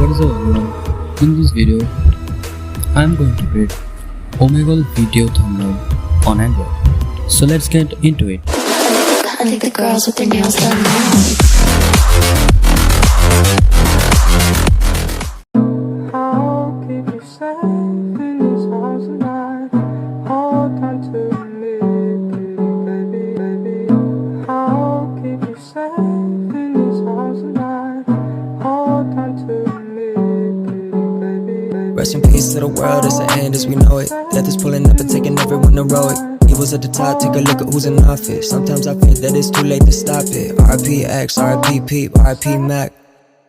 What is up everyone? In this video, I am going to create Omegle video thumbnail on Android. So let's get into it. I think the girls with their nails done now. I'll keep you safe in this house tonight. Hold on to me, baby, baby. I'll keep you safe in this house tonight. Hold on to me, baby, baby. Rest in peace to the world, it's the end as we know it. Death is pulling up and taking everyone heroic. Evils at the top, take a look at who's in office. Sometimes I think that it's too late to stop it. RIP X, RIP Peep, RIP Mac.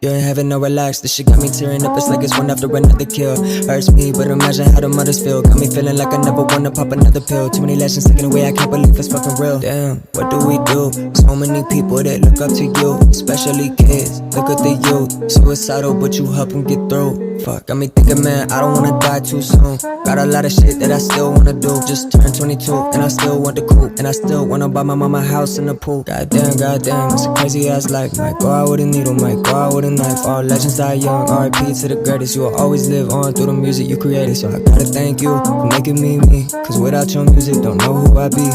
You ain't having no relax, this shit got me tearing up. It's like it's one after another kill. Hurts me, but imagine how the mothers feel. Got me feeling like I never wanna pop another pill. Too many legends taken away, I can't believe it's fucking real. Damn, what do we do? So many people that look up to you, especially kids. Look at the youth, suicidal, but you help them get through. Fuck, got me thinking, man, I don't wanna die too soon. Got a lot of shit that I still wanna do. Just turned 22, and I still want the coupe. And I still wanna buy my mama a house in the pool. Goddamn, it's a crazy ass life. Might go out with a needle, might go out with a knife. All legends die young, RIP to the greatest. You will always live on through the music you created. So I gotta thank you for making me me. Cause without your music, don't know who I be.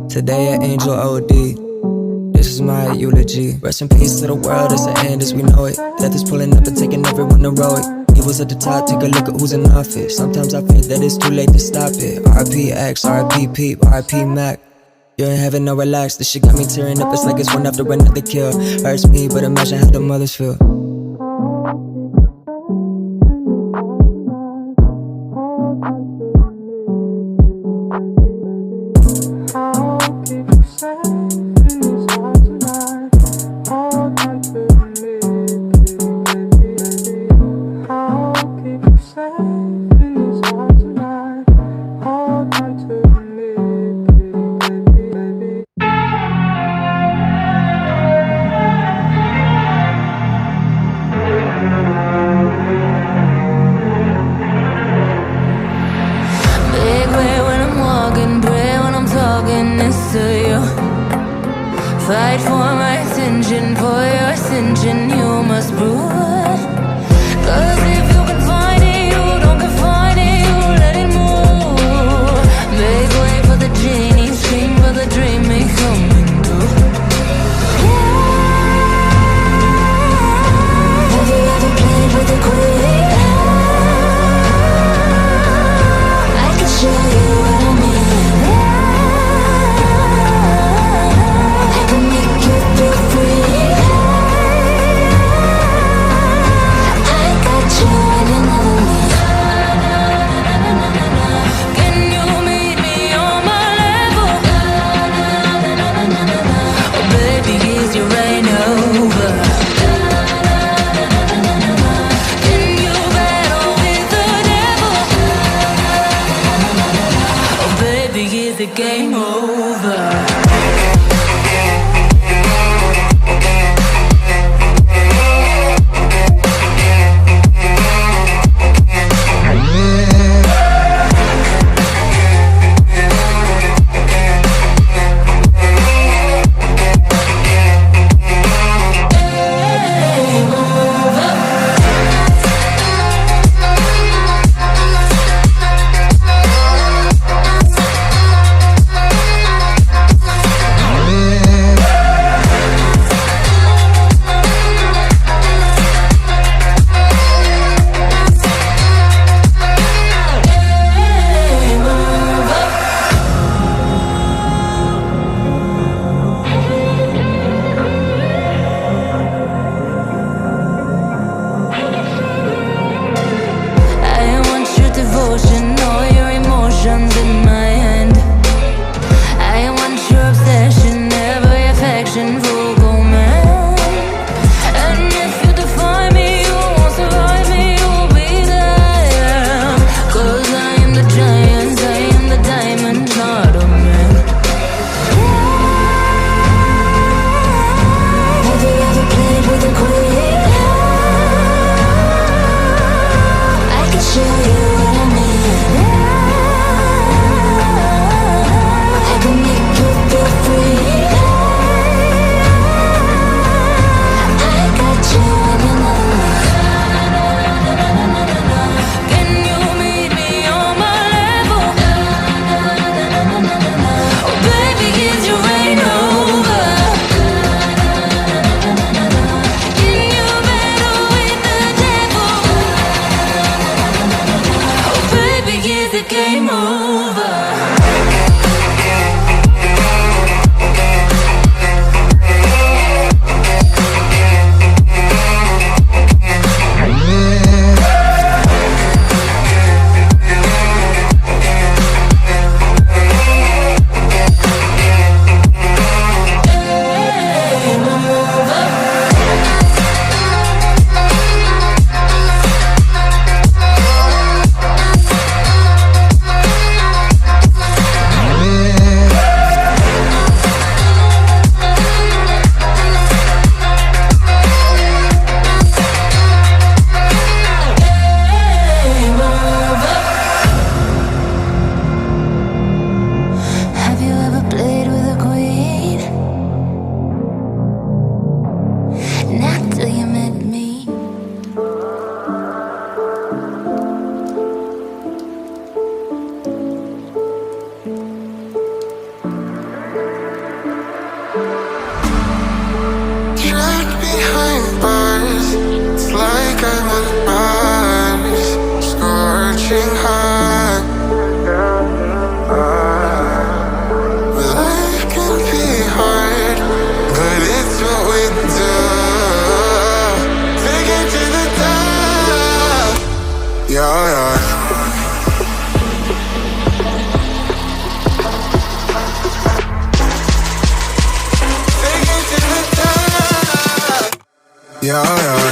Today an angel OD. This is my eulogy. Rest in peace to the world, it's the end as we know it. Death is pulling up and taking everyone heroic. Evils at the top, take a look at who's in office. Sometimes I think that it's too late to stop it. RIP X, RIP Peep, RIP Mac. You ain't having no relax, this shit got me tearing up. It's like it's one after another kill. Hurts me, but imagine how the mothers feel. I'll keep you safe in this house tonight. Hold on to me, baby, baby. I'll keep you safe in this house tonight. Hold on to me, baby, baby. Big way when I'm walking, pray when I'm talking next to you. Fight for my attention, for your ascension, you must prove. Cause if you can find it, you don't confine it, you let it move. Make way for the genie, scream for the dream, may coming through. Yeah. Have you ever played with a queen? I can show you what I mean. I can make you feel free. I got you. Yeah, yeah.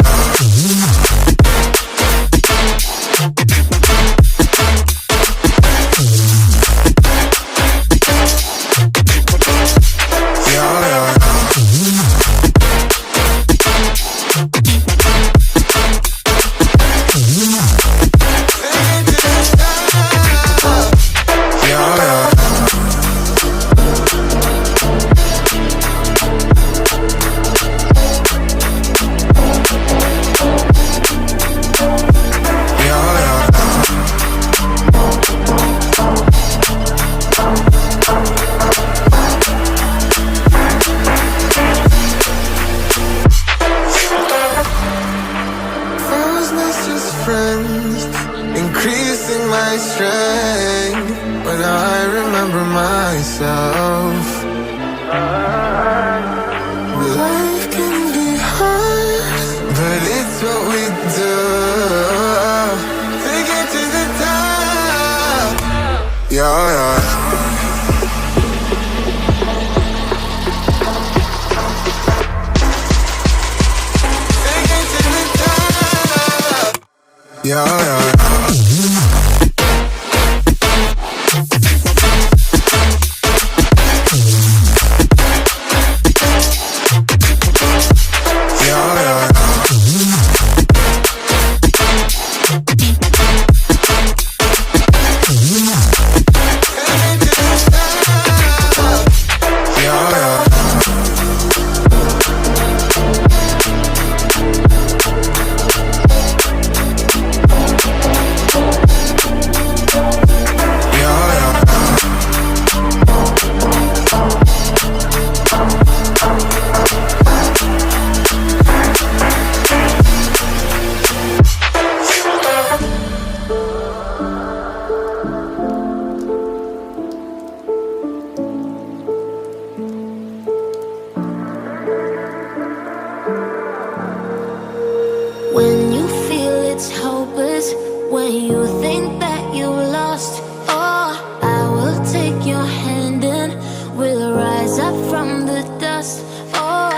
Yeah, yeah. Yeah, yeah. Yeah, yeah. Frozeness just friends, increasing my strength. When I remember myself, life can be hard, but it's what we do to get to the top. Yeah, yeah. To get to the top. Yeah, yeah. Yeah, yeah. Yeah, yeah. Yeah, yeah. When you feel it's hopeless, when you think that you lost, oh, I will take your hand and we'll rise up from the dust. Oh,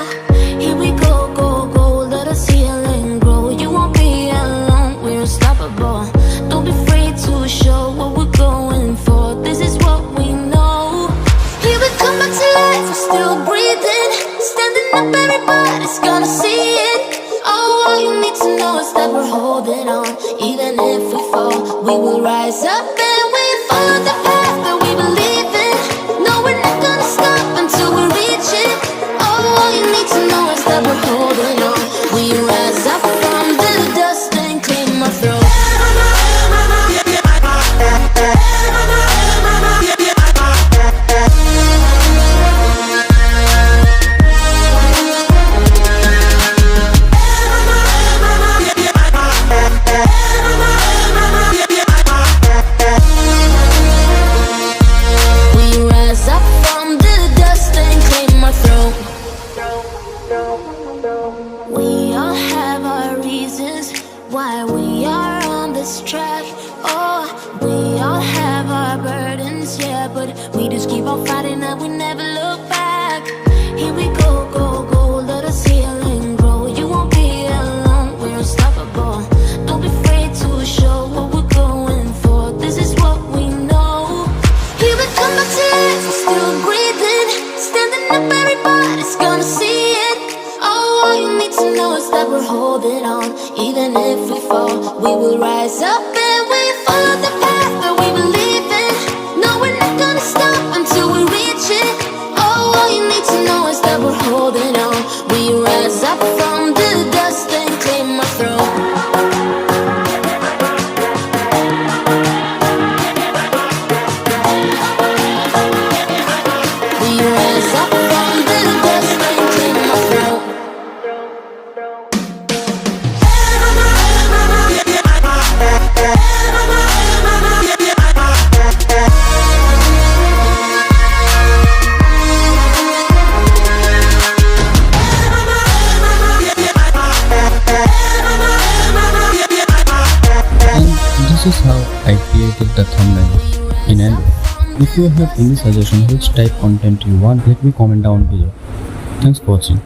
here we go, go, go, let us heal and grow. You won't be alone, we're unstoppable. Don't be afraid to show what we're going for. This is what we know. Here we come back to life, we're still breathing. Standing up, everybody's gonna see it. Oh, all you need to know is that we're holding on. Even if we fall, we will rise up and we follow the path that we believe in. No, we're not gonna stop until we reach it. Oh, all you need to know is that we're holding on. We rise up from the dust and claim our throne. We rise up from the dust and claim our throne. We all have our reasons why we are on this track. Oh, we all have our burdens, yeah, but we just keep on fighting and we never look back. Here we go, go, go, let us heal and grow. You won't be alone, we're unstoppable. Don't be afraid to show what we're going for. This is what we know. Here we come back to life, we're still breathing. Standing up, everybody's gonna see it. Oh, all you need to know is that we're holding on. Even if we fall, we will rise up and we follow the path that we believe in. No, we're not gonna stop until we reach it. Oh, all you need to know is that we're holding on. We rise up from the dust and claim our throne. We rise up from the dust and claim our throne. This is how I created the thumbnail in Android. If you have any suggestion which type content you want, let me comment down below. Thanks for watching.